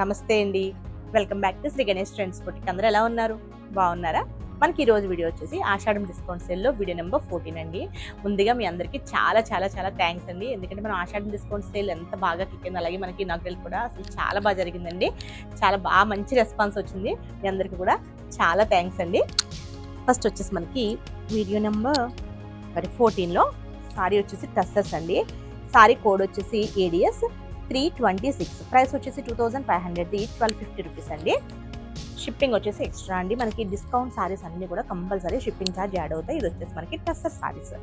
నమస్తే అండి. Welcome back to Shri Ganesh trends boutique. అందరూ ఎలా ఉన్నారు? బాగున్నారా? మనకి ఈరోజు వీడియో వచ్చేసి ఆషాఢం డిస్కౌంట్ సేల్లో వీడియో నెంబర్ 14 అండి. ముందుగా మీ అందరికీ చాలా చాలా చాలా థ్యాంక్స్ అండి. ఎందుకంటే మనం ఆషాఢం డిస్కౌంట్ సేల్ ఎంత బాగా క్లిక్ అయింది, అలాగే మనకి ఇనాగ్రల్ కూడా అసలు చాలా బాగా జరిగిందండి. చాలా బాగా మంచి రెస్పాన్స్ వచ్చింది. మీ అందరికీ కూడా చాలా థ్యాంక్స్ అండి. ఫస్ట్ వచ్చేసి మనకి వీడియో నెంబర్ 14లో సారీ వచ్చేసి టస్సర్స్ అండి. సారీ కోడ్ వచ్చేసి ADS 326, ప్రైస్ వచ్చేసి 2500, 1250 రూపీస్ అండి. షిప్పింగ్ వచ్చేసి ఎక్స్ట్రా అండి. మనకి డిస్కౌంట్ సారీస్ అన్ని కూడా కంపల్సరీ షిప్పింగ్ ఛార్జ్ యాడ్ అవుతాయి. ఇది వచ్చేసి మనకి టస్సర్ సారీస్.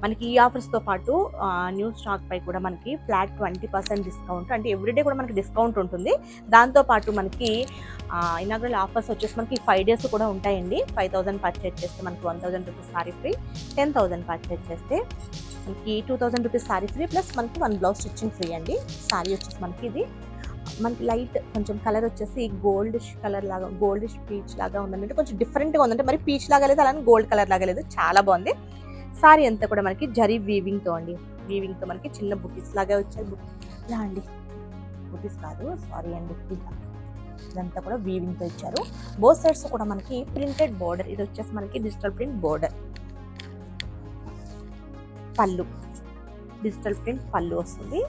మనకి ఈ ఆఫర్స్తో పాటు న్యూ స్టాక్ పై కూడా మనకి ఫ్లాట్ 20% డిస్కౌంట్, అంటే ఎవ్రీడే కూడా మనకి డిస్కౌంట్ ఉంటుంది. దాంతోపాటు మనకి ఇనాగ్రల్ ఆఫర్స్ వచ్చేసి మనకి 5 డేస్ కూడా ఉంటాయండి. 5000 పర్చేజ్ చేస్తే మనకి 1000 రూపీస్ సారీ ఫ్రీ, 10000 పర్చేజ్ చేస్తే మనకి 2000 రూపీస్ సారీ ఫ్రీ, ప్లస్ మనకి 1 బ్లౌజ్ స్టిచ్చింగ్ ఫ్రీ అండి. సారీ వచ్చేసి మనకి ఇది మనకి లైట్ కొంచెం కలర్ వచ్చేసి గోల్డిష్ కలర్ లాగా, గోల్డిష్ పీచ్ లాగా ఉందంటే కొంచెం డిఫరెంట్గా ఉందంటే మరి పీచ్ లాగా లేదు, అలానే గోల్డ్ కలర్ లాగా లేదు, చాలా బాగుంది. సారీ అంతా కూడా మనకి జరీ వీవింగ్తో అండి. వీవింగ్తో మనకి చిన్న బుటీస్ లాగా వచ్చాయి. ఇలా అండి, బుటీస్ కాదు, సారీ అండి, ఇదంతా కూడా వీవింగ్తో ఇచ్చారు. బోత్ సైడ్స్ కూడా మనకి ప్రింటెడ్ బోర్డర్. ఇది వచ్చేసి మనకి డిజిటల్ ప్రింట్ బోర్డర్. పళ్ళు డిజిటల్ ప్రింట్ పళ్ళు వస్తుంది.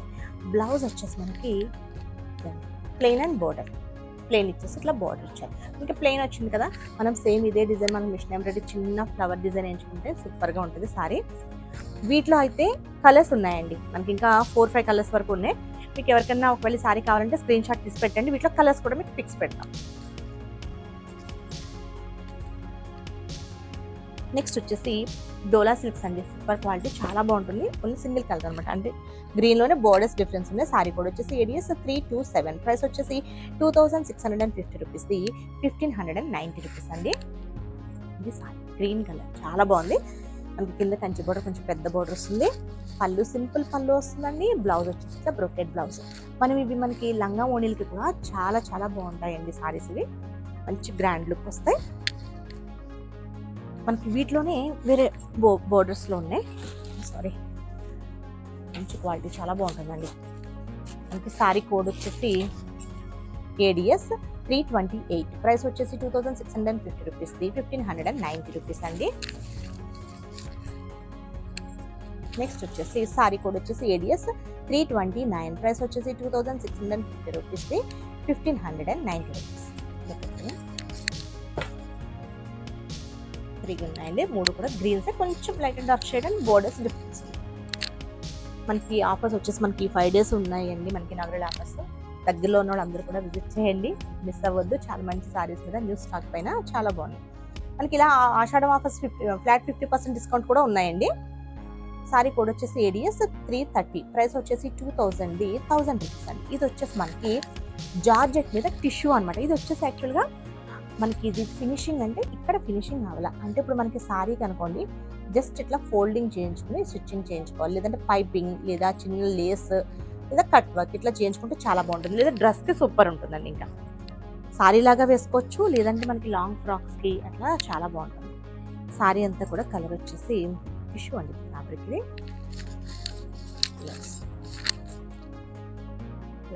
బ్లౌజ్ వచ్చేసి మనకి ప్లెయిన్ అండ్ బోర్డర్. ప్లెయిన్ ఇచ్చేసి ఇట్లా బోర్డర్ ఇచ్చారు. ఇంకా ప్లెయిన్ వచ్చింది కదా, మనం సేమ్ ఇదే డిజైన్ మనం మిషన్ ఎంబ్రాయిడరీ చిన్న ఫ్లవర్ డిజైన్ ఎంచుకుంటే సూపర్గా ఉంటుంది సారీ. వీటిలో అయితే కలర్స్ ఉన్నాయండి. మనకి ఇంకా 4-5 కలర్స్ వరకు ఉన్నాయి. మీకు ఎవరికైనా ఒకవేళ సారీ కావాలంటే స్క్రీన్ షాట్ తీసి పెట్టండి. వీటిలో కలర్స్ కూడా మీకు పిక్స్ పెడతాం. నెక్స్ట్ వచ్చేసి డోలా సిల్క్స్ అండి. సూపర్ క్వాలిటీ, చాలా బాగుంటుంది. ఓన్లీ సింగిల్ కలర్ అనమాట, అంటే గ్రీన్లోనే బోర్డర్స్ డిఫరెన్స్ ఉన్నాయి. సారీ కూడా వచ్చేసి ADS 327, ప్రైస్ వచ్చేసి 2650 రూపీస్ది 1590 రూపీస్ అండి. ఇది సారీ గ్రీన్ కలర్, చాలా బాగుంది. మనకి కింద కంచి బోర్డర్ కొంచెం పెద్ద బోర్డర్ వస్తుంది. పళ్ళు సింపుల్ పళ్ళు వస్తుందండి. బ్లౌజ్ వచ్చేసి ఇట్లా బ్రొకెట్ బ్లౌజ్. మనం ఇవి మనకి లంగా ఓణీలకి కూడా చాలా చాలా బాగుంటాయండి సారీస్. ఇవి మంచి గ్రాండ్ లుక్ వస్తాయి. మనకి వీటిలోనే వేరే బోర్డర్స్లో ఉన్నాయి. సారీ, మంచి క్వాలిటీ, చాలా బాగుంటుందండి. మనకి సారీ కోడ్ వచ్చేసి ADS 328, ప్రైస్ వచ్చేసి 2650 రూపీస్ది 1590 రూపీస్ అండి. నెక్స్ట్ వచ్చేసి సారీ కోడ్ వచ్చేసి ADS 329, ప్రైస్ వచ్చేసి 2650 రూపీస్ది 1590 రూపీస్. ఉన్నాయండి. 3 కూడా గ్రీన్స్, కొంచెం light and dark shade and borders difference. మనకి ఆఫర్స్ వచ్చేసి మనకి 5 డేస్ ఉన్నాయండి. మనకి ఇనాగ్రల్ ఆఫర్స్ దగ్గరలో ఉన్న వాళ్ళందరూ కూడా విజిట్ చేయండి, మిస్ అవ్వద్దు. చాలా మంచి సారీస్ మీద న్యూ స్టాక్ పైన చాలా బాగుంది. మనకి ఇలా ఆషాఢం ఆఫర్స్ ఫ్లాట్ 50% డిస్కౌంట్ కూడా ఉన్నాయండి. సారీ కోడ్ వచ్చేసి ADS 330, ప్రైస్ వచ్చేసి 1000 రూపీస్ అండి. ఇది వచ్చేసి మనకి జార్జెట్ మీద టిష్యూ అనమాట. ఇది వచ్చేసి యాక్చువల్గా మనకి ఇది ఫినిషింగ్, అంటే ఇక్కడ ఫినిషింగ్ కావాలా అంటే ఇప్పుడు మనకి సారీకి అనుకోండి జస్ట్ ఇట్లా ఫోల్డింగ్ చేయించుకుని స్టిచ్చింగ్ చేయించుకోవాలి, లేదంటే పైపింగ్ లేదా చిన్న లేస్ లేదా కట్ వర్క్ ఇట్లా చేయించుకుంటే చాలా బాగుంటుంది. లేదా డ్రెస్కి సూపర్ ఉంటుందండి. ఇంకా సారీ లాగా వేసుకోవచ్చు, లేదంటే మనకి లాంగ్ ఫ్రాక్స్కి అట్లా చాలా బాగుంటుంది. సారీ అంతా కూడా కలర్ వచ్చేసి టిష్యూ అండి, ఫ్యాబ్రిక్ది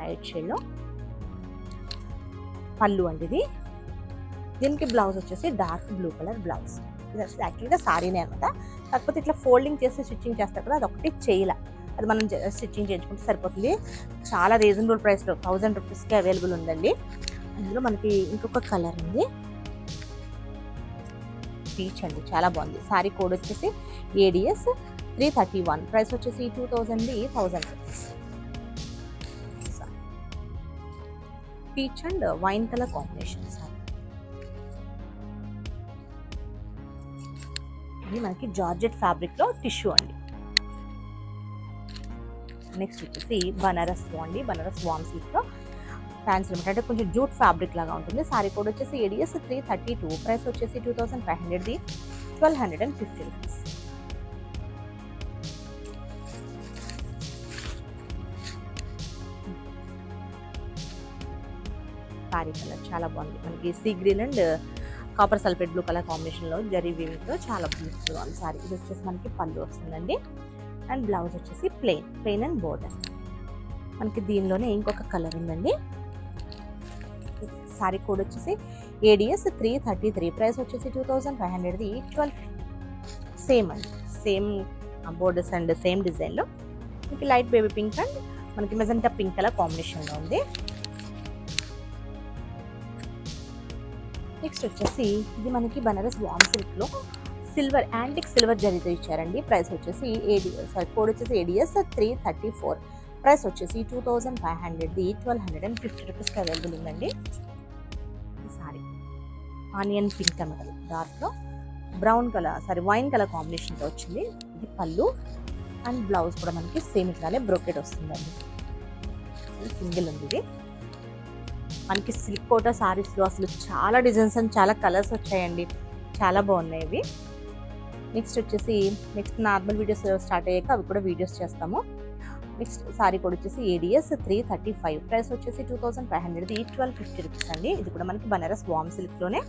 లైట్ షేడ్లో. పళ్ళు అండి ఇది. దీనికి బ్లౌజ్ వచ్చేసి డార్క్ బ్లూ కలర్ బ్లౌజ్. ఇది అసలు యాక్చువల్గా సారీనే అనమాట, కాకపోతే ఇట్లా ఫోల్డింగ్ చేసి స్టిచ్చింగ్ చేస్తారు కదా, అది ఒకటి చేయలే, అది మనం స్టిచ్చింగ్ చేయించుకుంటే సరిపోతుంది. చాలా రీజనబుల్ ప్రైస్లో 1000 రూపీస్కి అవైలబుల్ ఉందండి. అందులో మనకి ఇంకొక కలర్ ఉంది, పీచ్ అండి, చాలా బాగుంది. సారీ కోడ్ వచ్చేసి ADS 331, ప్రైస్ వచ్చేసి 1000 rupees. Peach and wine colour combination sorry. ఇది మనకి జార్జెట్ ఫ్యాబ్రిక్ లో టిష్యూ అండి. నెక్స్ట్ వచ్చేసి బనారస్ అండి. బనారస్ వామ్ సిల్క్ లో ఫ్యాన్సీ అంటే కొంచెం జూట్ ఫ్యాబ్రిక్ లాగా ఉంటుంది. సారీ కోడ్ వచ్చేసి ADS 332, ప్రైస్ వచ్చేసి 2500, 1250 రూపీస్. సారీ కలర్ చాలా బాగుంది. మనకి sea green and copper sulphate blue colour కాంబినేషన్లో జరీ వీవింగ్తో చాలా బ్యూటిఫుల్గా ఉంది సారీ. ఇది వచ్చేసి మనకి పళ్ళు వస్తుందండి. అండ్ బ్లౌజ్ వచ్చేసి ప్లెయిన్ అండ్ బోర్డర్. మనకి దీనిలోనే ఇంకొక కలర్ ఉందండి. సారీ కోడ్ వచ్చేసి ADS 333, ప్రైస్ వచ్చేసి 2500. 12 సేమ్ అండి, సేమ్ బోర్డర్స్ అండ్ సేమ్ డిజైన్లో మనకి లైట్ బేబీ పింక్ అండ్ మనకి మెజెంటా పింక్ కలర్ కాంబినేషన్లో ఉంది. నెక్స్ట్ వచ్చేసి ఇది మనకి బనారస్ వామ్ సిల్క్లో సిల్వర్ యాంటిక్ సిల్వర్ జరీతో ఇచ్చారండి. ప్రైస్ వచ్చేసి కోడ్ వచ్చేసి ADS 334, ప్రైస్ వచ్చేసి 2500. 1250 రూపీస్కి అవైలబుల్ ఉందండి. ఈ సారీ ఆనియన్ పింక్ అన్నమాట, డార్క్లో బ్రౌన్ కలర్ వైన్ కలర్ కాంబినేషన్తో వచ్చింది. ఇది పళ్ళు అండ్ బ్లౌజ్ కూడా మనకి సేమ్ ఇట్లానే బ్రోకెట్ వస్తుందండి. సింగిల్ ఉంది ఇది. మనకి సిల్క్ కోటా సారీస్లో అసలు చాలా డిజైన్స్ అండ్ చాలా కలర్స్ వచ్చాయండి, చాలా బాగున్నాయి ఇవి. నెక్స్ట్ నార్మల్ వీడియోస్ స్టార్ట్ అయ్యాక అవి కూడా వీడియోస్ చేస్తాము. నెక్స్ట్ సారీ కూడా వచ్చేసి ADS 335, ప్రైస్ వచ్చేసి 2500. 1250 రూపీస్ అండి. ఇది కూడా మనకి బనారస్ వామ్ సిల్క్లోనే.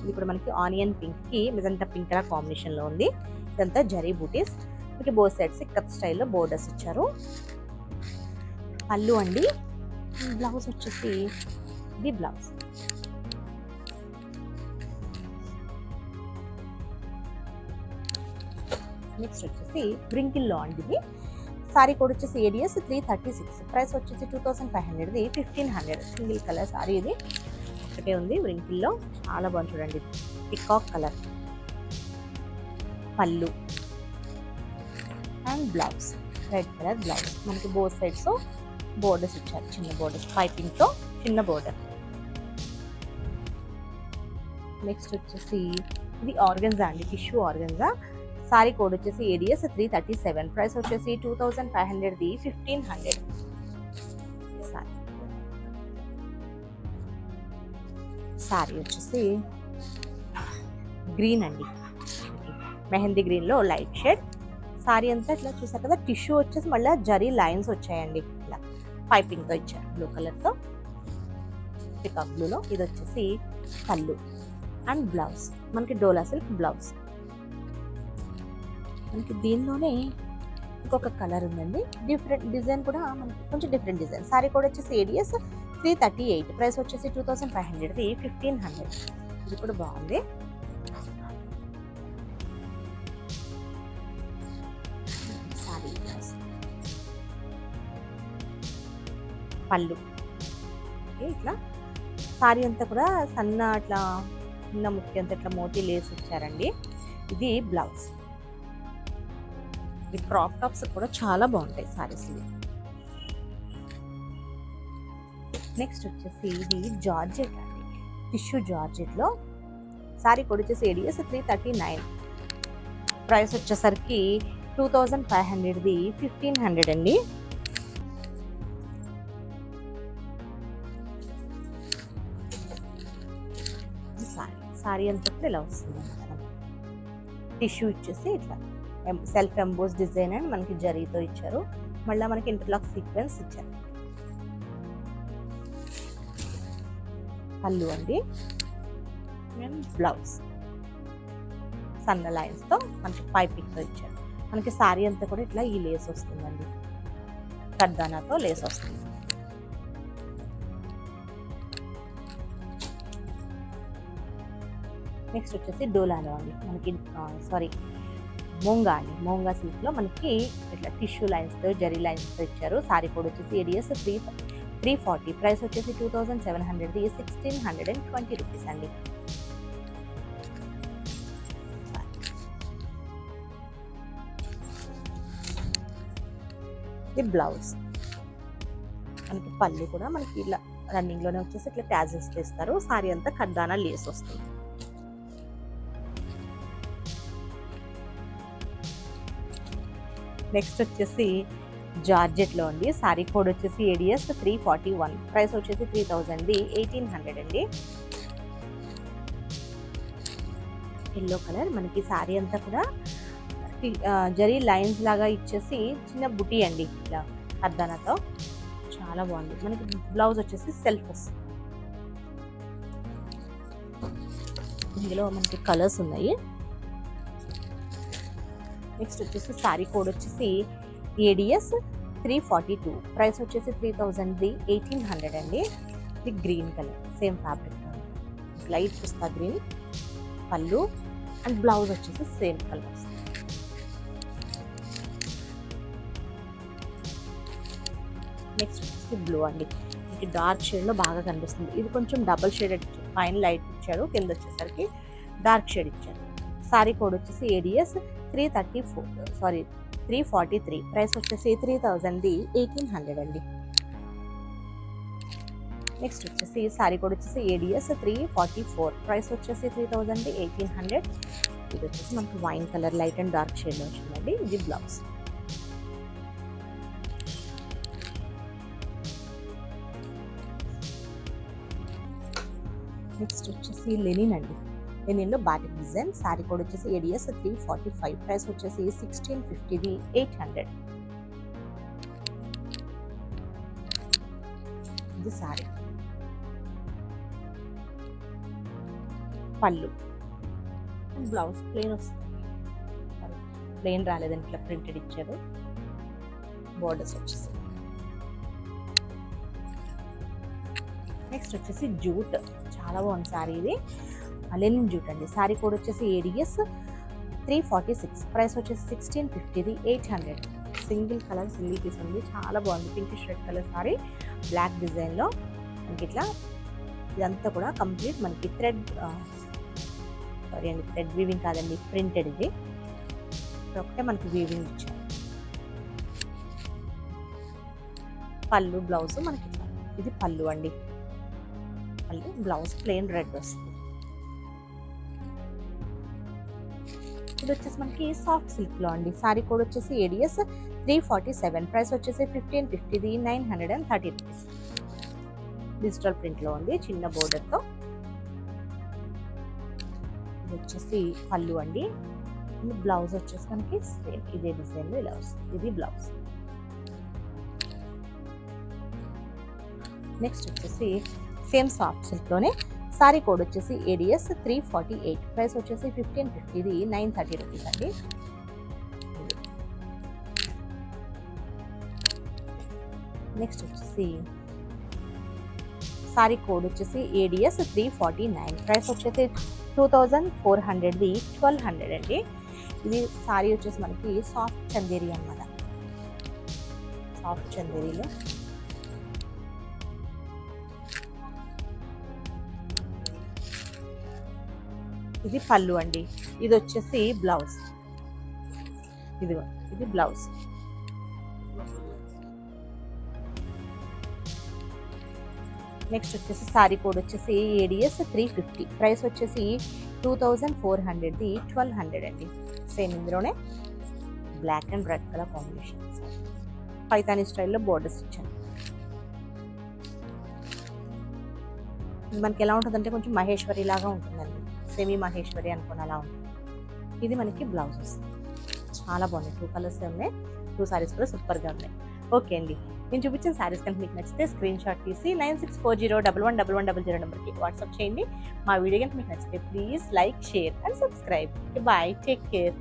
ఇది కూడా మనకి ఆనియన్ పింక్కి మెజెంటా పింక్ కలర్ కాంబినేషన్లో ఉంది. ఇదంతా జరీ బూటీస్, మనకి బోత్ సైడ్స్ కట్ స్టైల్లో బోర్డర్స్ ఇచ్చారు. పళ్ళు అండి. బ్లౌజ్ వచ్చేసి ఇది బ్లౌజ్. నెక్స్ట్ వచ్చేసి బ్రింకిల్లో అండి ఇది. సారీ కోడ్ వచ్చేసి ADS 336, ప్రైస్ వచ్చేసి 2500. 1500. సింగిల్ కలర్ సారీ ఇది ఒకటే ఉంది బ్రింకిల్లో, చాలా బాగుంది చూడండి. పికాక్ కలర్ పళ్ళు and blouse red colour blouse. మనకి బోత్ సైడ్స్ బోర్డర్స్ ఇచ్చారు, చిన్న బోర్డర్స్ పైపింగ్తో చిన్న బోర్డర్. నెక్స్ట్ వచ్చేసి ఇది ఆర్గన్జా అండి, టిష్యూ ఆర్గన్జా. సారీ కోడ్ వచ్చేసి ADS 337, ప్రైస్ వచ్చేసి 2500. 1500. సారీ వచ్చేసి గ్రీన్ అండి, మెహందీ గ్రీన్లో లైట్ షేడ్. సారీ అంతా ఇట్లా చూసారు కదా, టిష్యూ వచ్చేసి మళ్ళీ జరీ లైన్స్ వచ్చాయండి, ఇలా పైపింగ్తో ఇచ్చారు బ్లూ కలర్తో, పికాక్ బ్లూలో. ఇది వచ్చేసి పళ్ళు అండ్ బ్లౌజ్, మనకి డోలా సిల్క్ బ్లౌజ్. మనకి దీనిలోనే ఇంకొక కలర్ ఉందండి, డిఫరెంట్ డిజైన్ కూడా మనకి కొంచెం డిఫరెంట్ డిజైన్. సారీ కూడా వచ్చేసి ADS 338, ప్రైస్ వచ్చేసి 2500. 1500. ఇది కూడా బాగుంది. సారీ పళ్ళు ఇట్లా, సారీ అంతా కూడా సన్న అట్లా చిన్న ముక్కి అంతా ఇట్లా మోతీ లేసి ఇచ్చారండి. ఇది బ్లౌజ్. ఈ క్రాప్ టాప్స్ కూడా చాలా బాగుంటాయి సారీస్ ఇవి. నెక్స్ట్ వచ్చేసి ఇది జార్జెట్ అండి, టిష్యూ జార్జెట్లో. సారీ కోడ్ వచ్చేసి ADS 339, ప్రైస్ వచ్చేసరికి 2500. 1500 అండి. సారీ అంతా కూడా ఇలా వస్తుంది. టిష్యూ ఇచ్చేసి ఇట్లా సెల్ఫ్ ఎంబోస్ డిజైన్ అండ్ మనకి జరీతో ఇచ్చారు. మళ్ళీ మనకి ఇంటర్లాక్ సీక్వెన్స్ ఇచ్చారు. పళ్ళు అండి అండ్ బ్లౌజ్ సన్న లైన్స్తో మనకి పైపింగ్తో ఇచ్చారు. మనకి సారీ అంతా కూడా ఇట్లా ఈ లేస్ వస్తుందండి, కడ్దానాతో లేస్ వస్తుంది. నెక్స్ట్ వచ్చేసి డోలాలో అండి, మనకి మూంగా అండి, మూంగా సిల్క్లో మనకి ఇట్లా టిష్యూ లైన్స్తో జరీ లైన్స్తో ఇచ్చారు. సారీ కోడ్ వచ్చేసి ADS 340, ప్రైస్ వచ్చేసి 2700. 1620 రూపీస్ అండి. ఇది బ్లౌజ్. మనకి పళ్ళు కూడా మనకి ఇలా రన్నింగ్లోనే వచ్చేసి ఇట్లా ట్యాజెస్ ఇస్తారు. సారీ అంతా కడ్దానా లేస్ వస్తుంది. నెక్స్ట్ వచ్చేసి జార్జెట్లో అండి. సారీ కోడ్ వచ్చేసి ADS 341, ప్రైస్ వచ్చేసి 3000. 1800 అండి. ఎల్లో కలర్, మనకి సారీ అంతా కూడా జరీ లైన్స్ లాగా ఇచ్చేసి చిన్న బుటీ అండి, ఇలా కర్దానాతో చాలా బాగుంది. మనకి బ్లౌజ్ వచ్చేసి సెల్ఫ్ వస్తుంది. ఇందులో మనకి కలర్స్ ఉన్నాయి. నెక్స్ట్ వచ్చేసి సారీ కోడ్ వచ్చేసి ADS 342, ప్రైస్ వచ్చేసి 3000ది 1800 అండి. ఇది green colour, same fabric, light pista green. Pallu and blouse వచ్చేసి సేమ్ కలర్స్. నెక్స్ట్ వచ్చేసి బ్లూ అండి, మీకు డార్క్ షేడ్లో బాగా కనిపిస్తుంది. ఇది కొంచెం డబల్ షేడెడ్ ఇచ్చాడు, పైన లైట్ ఇచ్చాడు, కింద వచ్చేసరికి డార్క్ షేడ్ ఇచ్చాడు. సారీ కోడ్ వచ్చేసి ADS 343, ప్రైస్ వచ్చేసి 3000ది 1800 అండి. నెక్స్ట్ వచ్చేసి సారీ కోడ్ వచ్చేసి ADS 344, ప్రైస్ వచ్చేసి 3000ది 1800. ఇది వచ్చేసి మనకు wine colour, light and dark షేడ్లో వచ్చిందండి. ఇది బ్లౌజ్. నెక్స్ట్ వచ్చేసి లెనిన్ అండి, లెనిన్లో బాటిక్ డిజైన్. సారీ కోడ్ వచ్చేసి ADS 345, ప్రైస్ వచ్చేసి 1650ది 800. ఇది సారీ. పళ్ళు అండ్ బ్లౌజ్ ప్లెయిన్ వస్తుంది, ప్లెయిన్ రాలేదని ఇట్లా ప్రింటెడ్ ఇచ్చారు. బోర్డర్స్ వచ్చేసి. నెక్స్ట్ వచ్చేసి జూట్, చాలా బాగుంది సారీ. ఇది లెనిన్ జూట్ అండి. సారీ కోడ్ వచ్చేసి ADS 346, ప్రైస్ వచ్చేసి 1650ది 800. సింగిల్ కలర్ సింగిల్ పీస్ ఉంది, చాలా బాగుంది. Pinkish red colour sari, black డిజైన్లో మనకి ఇట్లా. ఇదంతా కూడా కంప్లీట్ మనకి థ్రెడ్ వీవింగ్ కాదండి, ప్రింటెడ్. ఇది ఒకటే మనకి వీవింగ్ ఇచ్చారు. పళ్ళు బ్లౌజ్ మనకి ఇట్లా. ఇది పళ్ళు అండి, పళ్ళు బ్లౌజ్ ప్లెయిన్ రెడ్ వస్తుంది. ఇది వచ్చేసి మనకి సాఫ్ట్ సిల్క్ లో అండి. సారీ కోడ్ వచ్చేసి ADS 347, ప్రైస్ వచ్చేసి 1550ది 930 రూపీస్. డిజిటల్ ప్రింట్ లో ఉంది, చిన్న బోర్డర్ తో. ఇది వచ్చేసి పళ్ళు అండి. బ్లౌజ్ వచ్చేసి మనకి సేమ్ ఇదే డిజైన్ లో ఇలా వస్తుంది. ఇది బ్లౌజ్. నెక్స్ట్ వచ్చేసి సేమ్ సాఫ్ట్ సిల్క్ లోనే. సారీ కోడ్ వచ్చేసి ADS 348, ప్రైస్ వచ్చేసి 1550ది 930 రూపీస్ అండి. నెక్స్ట్ వచ్చేసి సారీ కోడ్ వచ్చేసి ADS 349, ప్రైస్ వచ్చేసి 2400ది 1200 అండి. ఇది సారీ వచ్చేసి మనకి సాఫ్ట్ చందేరి అన్నమాట. సాఫ్ట్ చందేరిలో ఇది పళ్ళు అండి. ఇది వచ్చేసి బ్లౌజ్. ఇది బ్లౌజ్. నెక్స్ట్ వచ్చేసి సారీ కోడ్ వచ్చేసి ADS 350, ప్రైస్ వచ్చేసి 2400ది 1200 అండి. సేమ్ ఇందులోనే black and red colour combination, Paithani స్టైల్లో బోర్డర్స్ ఇచ్చాను. మనకి ఎలా ఉంటుందంటే కొంచెం మహేశ్వరి లాగా ఉంటుందండి, సెమీ మహేశ్వరి అనుకుని అలా ఉంటుంది. ఇది మనకి బ్లౌజ్ వస్తుంది. చాలా బాగున్నాయి, 2 కలర్స్ ఉన్నాయి. 2 సారీస్ కూడా సూపర్గా ఉన్నాయి. ఓకే అండి, నేను చూపించిన సారీస్ కనుక మీకు నచ్చితే స్క్రీన్ షాట్ తీసి 9640111100 నెంబర్కి వాట్సాప్ చేయండి. మా వీడియో కనుక మీకు నచ్చితే please like, share and subscribe. Bye, take care.